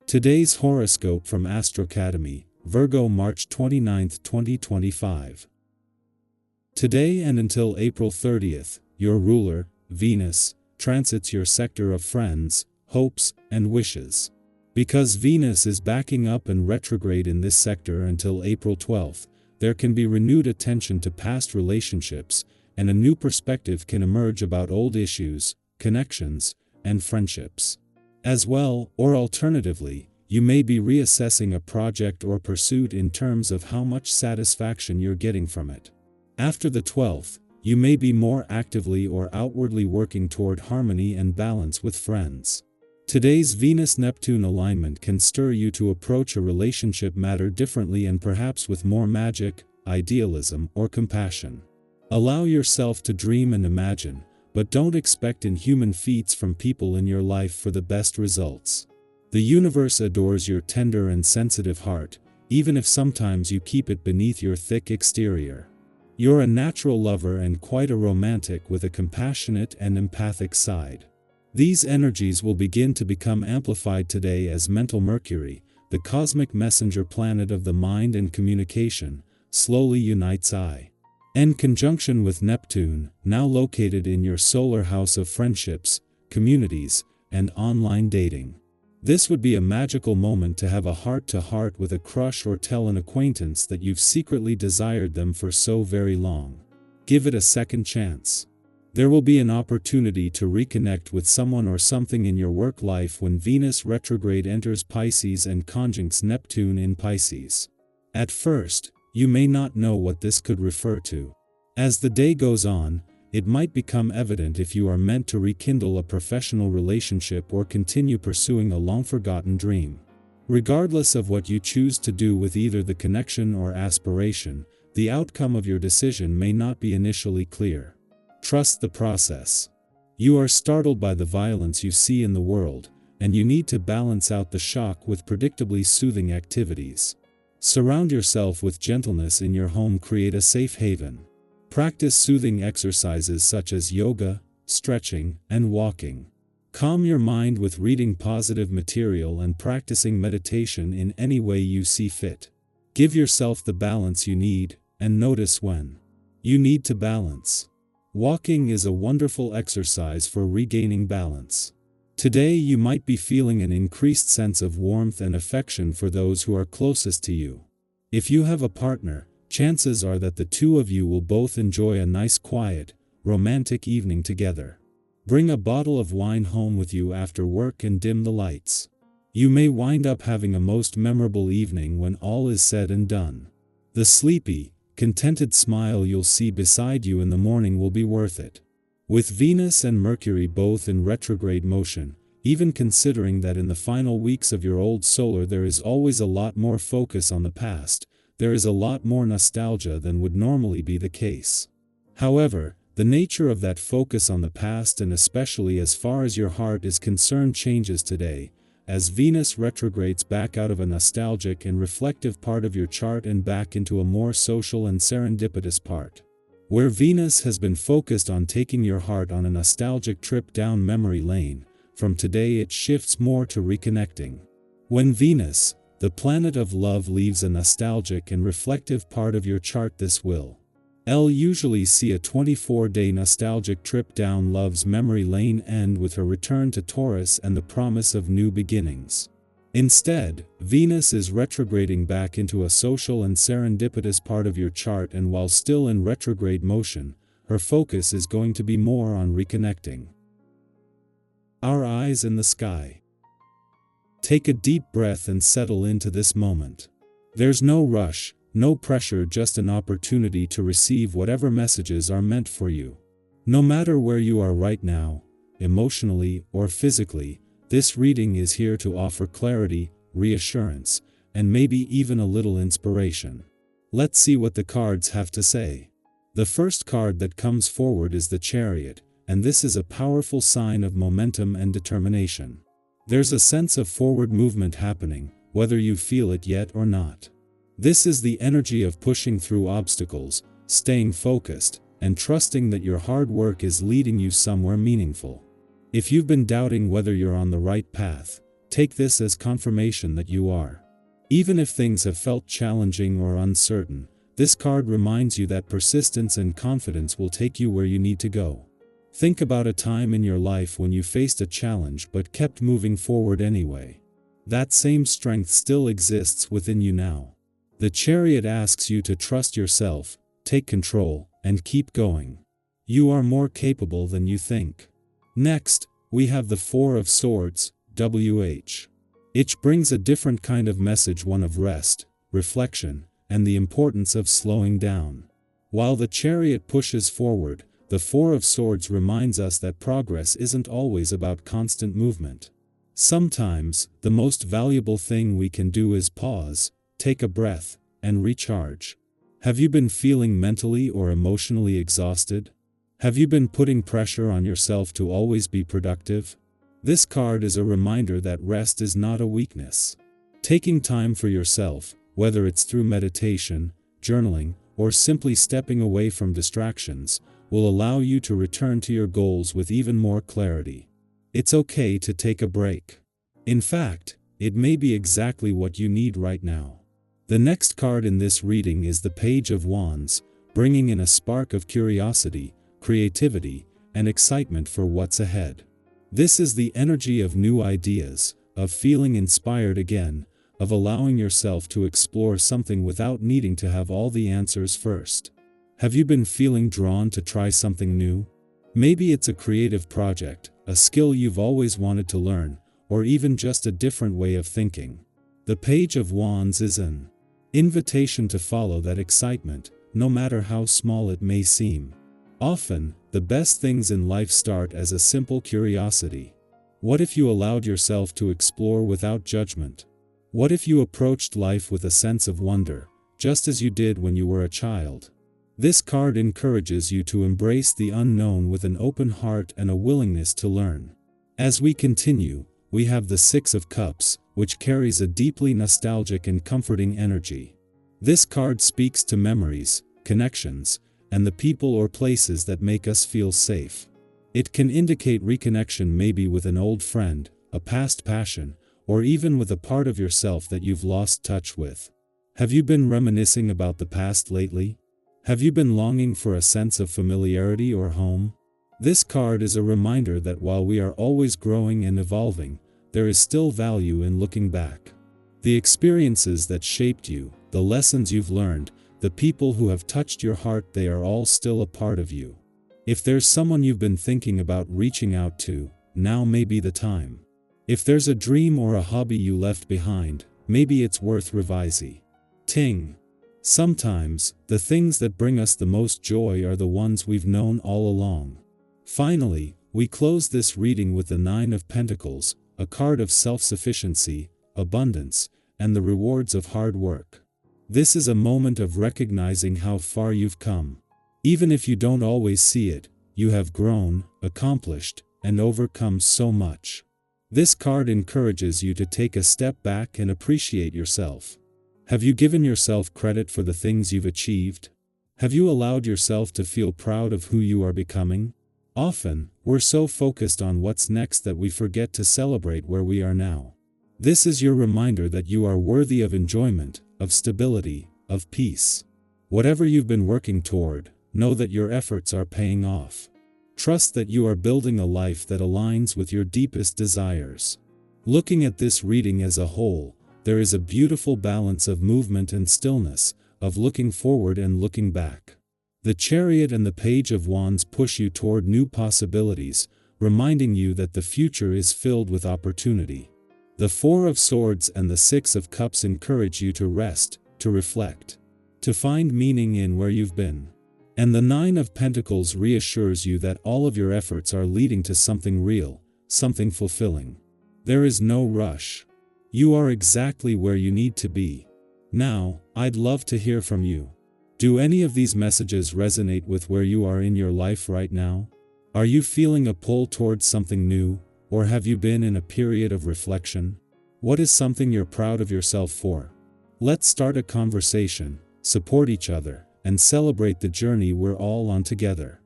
Today's horoscope from Astrocademy, Virgo, March 29, 2025. Today and until April 30th, your ruler, Venus, transits your sector of friends, hopes, and wishes. Because Venus is backing up and retrograde in this sector until April 12th, there can be renewed attention to past relationships, and a new perspective can emerge about old issues, connections, and friendships. As well, or alternatively, you may be reassessing a project or pursuit in terms of how much satisfaction you're getting from it. After the 12th, you may be more actively or outwardly working toward harmony and balance with friends. Today's Venus-Neptune alignment can stir you to approach a relationship matter differently and perhaps with more magic, idealism, or compassion. Allow yourself to dream and imagine, but don't expect inhuman feats from people in your life for the best results. The universe adores your tender and sensitive heart, even if sometimes you keep it beneath your thick exterior. You're a natural lover and quite a romantic with a compassionate and empathic side. These energies will begin to become amplified today as mental Mercury, the cosmic messenger planet of the mind and communication, slowly unites in conjunction with Neptune, now located in your solar house of friendships, communities, and online dating. This would be a magical moment to have a heart-to-heart with a crush or tell an acquaintance that you've secretly desired them for so very long. Give it a second chance. There will be an opportunity to reconnect with someone or something in your work life when Venus retrograde enters Pisces and conjuncts Neptune in Pisces. At first, you may not know what this could refer to. As the day goes on, it might become evident if you are meant to rekindle a professional relationship or continue pursuing a long-forgotten dream. Regardless of what you choose to do with either the connection or aspiration, the outcome of your decision may not be initially clear. Trust the process. You are startled by the violence you see in the world, and you need to balance out the shock with predictably soothing activities. Surround yourself with gentleness in your home. Create a safe haven. Practice soothing exercises such as yoga, stretching, and walking. Calm your mind with reading positive material and practicing meditation in any way you see fit. Give yourself the balance you need, and notice when you need to balance. Walking is a wonderful exercise for regaining balance. Today you might be feeling an increased sense of warmth and affection for those who are closest to you. If you have a partner, chances are that the two of you will both enjoy a nice quiet, romantic evening together. Bring a bottle of wine home with you after work and dim the lights. You may wind up having a most memorable evening when all is said and done. The sleepy, contented smile you'll see beside you in the morning will be worth it. With Venus and Mercury both in retrograde motion, even considering that in the final weeks of your old solar there is always a lot more focus on the past, there is a lot more nostalgia than would normally be the case. However, the nature of that focus on the past, and especially as far as your heart is concerned, changes today, as Venus retrogrades back out of a nostalgic and reflective part of your chart and back into a more social and serendipitous part. Where Venus has been focused on taking your heart on a nostalgic trip down memory lane, from today it shifts more to reconnecting. When Venus, the planet of love, leaves a nostalgic and reflective part of your chart, this will usually see a 24-day nostalgic trip down love's memory lane end with her return to Taurus and the promise of new beginnings. Instead, Venus is retrograding back into a social and serendipitous part of your chart, and while still in retrograde motion, her focus is going to be more on reconnecting. Our eyes in the sky. Take a deep breath and settle into this moment. There's no rush, no pressure, just an opportunity to receive whatever messages are meant for you. No matter where you are right now, emotionally or physically, this reading is here to offer clarity, reassurance, and maybe even a little inspiration. Let's see what the cards have to say. The first card that comes forward is the Chariot, and this is a powerful sign of momentum and determination. There's a sense of forward movement happening, whether you feel it yet or not. This is the energy of pushing through obstacles, staying focused, and trusting that your hard work is leading you somewhere meaningful. If you've been doubting whether you're on the right path, Take this as confirmation that you are. Even if things have felt challenging or uncertain, this card reminds you that persistence and confidence will take you where you need to go. Think about a time in your life when you faced a challenge but kept moving forward anyway. That same strength still exists within you now. The Chariot asks you to trust yourself, take control, and keep going. You are more capable than you think. Next, we have the Four of Swords, WH. It brings a different kind of message, one of rest, reflection, and the importance of slowing down. While the Chariot pushes forward, the Four of Swords reminds us that progress isn't always about constant movement. Sometimes, the most valuable thing we can do is pause, take a breath, and recharge. Have you been feeling mentally or emotionally exhausted? Have you been putting pressure on yourself to always be productive? This card is a reminder that rest is not a weakness. Taking time for yourself, whether it's through meditation, journaling, or simply stepping away from distractions, will allow you to return to your goals with even more clarity. It's okay to take a break. In fact, it may be exactly what you need right now. The next card in this reading is the Page of Wands, bringing in a spark of curiosity, creativity, and excitement for what's ahead. This is the energy of new ideas, of feeling inspired again, of allowing yourself to explore something without needing to have all the answers first. Have you been feeling drawn to try something new? Maybe it's a creative project, a skill you've always wanted to learn, or even just a different way of thinking. The Page of Wands is an invitation to follow that excitement, no matter how small it may seem. Often, the best things in life start as a simple curiosity. What if you allowed yourself to explore without judgment? What if you approached life with a sense of wonder, just as you did when you were a child? This card encourages you to embrace the unknown with an open heart and a willingness to learn. As we continue, we have the Six of Cups, which carries a deeply nostalgic and comforting energy. This card speaks to memories, connections, and the people or places that make us feel safe. It can indicate reconnection, maybe with an old friend, a past passion, or even with a part of yourself that you've lost touch with. Have you been reminiscing about the past lately? Have you been longing for a sense of familiarity or home? This card is a reminder that while we are always growing and evolving, there is still value in looking back. The experiences that shaped you, the lessons you've learned, the people who have touched your heart, they are all still a part of you. If there's someone you've been thinking about reaching out to, now may be the time. If there's a dream or a hobby you left behind, maybe it's worth revising. Sometimes, the things that bring us the most joy are the ones we've known all along. Finally, we close this reading with the Nine of Pentacles, a card of self-sufficiency, abundance, and the rewards of hard work. This is a moment of recognizing how far you've come. Even if you don't always see it, you have grown, accomplished, and overcome so much. This card encourages you to take a step back and appreciate yourself. Have you given yourself credit for the things you've achieved? Have you allowed yourself to feel proud of who you are becoming? Often, we're so focused on what's next that we forget to celebrate where we are now. This is your reminder that you are worthy of enjoyment, of stability, of peace. Whatever you've been working toward, know that your efforts are paying off. Trust that you are building a life that aligns with your deepest desires. Looking at this reading as a whole, there is a beautiful balance of movement and stillness, of looking forward and looking back. The Chariot and the Page of Wands push you toward new possibilities, reminding you that the future is filled with opportunity. The Four of Swords and the Six of Cups encourage you to rest, to reflect, to find meaning in where you've been. And the Nine of Pentacles reassures you that all of your efforts are leading to something real, something fulfilling. There is no rush. You are exactly where you need to be. Now, I'd love to hear from you. Do any of these messages resonate with where you are in your life right now? Are you feeling a pull towards something new, or have you been in a period of reflection? What is something you're proud of yourself for? Let's start a conversation, support each other, and celebrate the journey we're all on together.